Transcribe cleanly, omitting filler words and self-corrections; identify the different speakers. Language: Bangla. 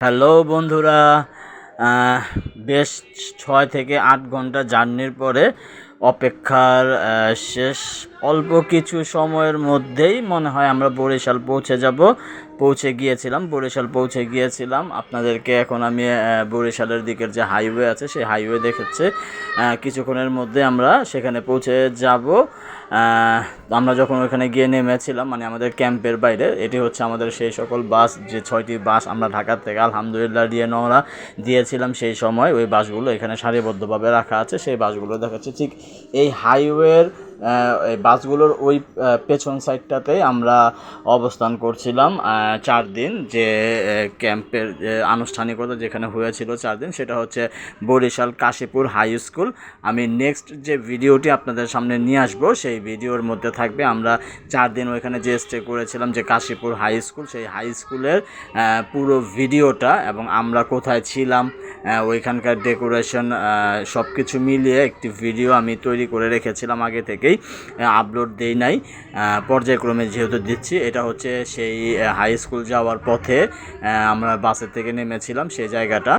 Speaker 1: হ্যালো বন্ধুরা, আহ, বেশ 6 থেকে 8 ঘন্টা জার্নির পরে অপেক্ষার শেষ অল্প কিছু সময়ের মধ্যেই মনে হয় আমরা বরিশাল পৌঁছে গিয়েছিলাম। আপনাদেরকে এখন আমি বরিশালের দিকের যে হাইওয়ে আছে সেই হাইওয়ে দেখাচ্ছে। কিছুক্ষণের মধ্যে আমরা সেখানে পৌঁছে যাব। আহ, আমরা যখন ওখানে গিয়ে নেমেছিলাম, মানে আমাদের ক্যাম্পের বাইরে, এটি হচ্ছে আমাদের সেই সকল বাস, যে 6টি বাস আমরা ঢাকা থেকে আলহামদুলিল্লাহ রওনা দিয়েছিলাম। সেই সময় ওই বাসগুলো এখানে সারিবদ্ধভাবে রাখা আছে। সেই বাসগুলো দেখাচ্ছে ঠিক এই হাইওয়ের এই বাসগুলোর ওই পেছন সাইডটাতে আমরা অবস্থান করছিলাম 4 দিন। যে ক্যাম্পের আনুষ্ঠানিকতা যেখানে হয়েছিল 4 দিন, সেটা হচ্ছে বরিশাল কাশীপুর হাই স্কুল। আমি নেক্সট যে ভিডিওটি আপনাদের সামনে নিয়ে আসবো সেই ভিডিওর মধ্যে থাকবে আমরা 4 দিন ওইখানে যে স্টে করেছিলাম, যে কাশীপুর হাই স্কুল, সেই হাই স্কুলের পুরো ভিডিওটা এবং আমরা কোথায় ছিলাম, ওইখানকার ডেকোরেশন, সব কিছু মিলিয়ে একটি ভিডিও আমি তৈরি করে রেখেছিলাম আগে থেকেই, আপলোড দেই নাই, পর্যায়ক্রমে যেহেতু দিচ্ছি। এটা হচ্ছে সেই হাই স্কুল যাওয়ার পথে আমরা বাসের থেকে নেমেছিলাম সেই জায়গাটা।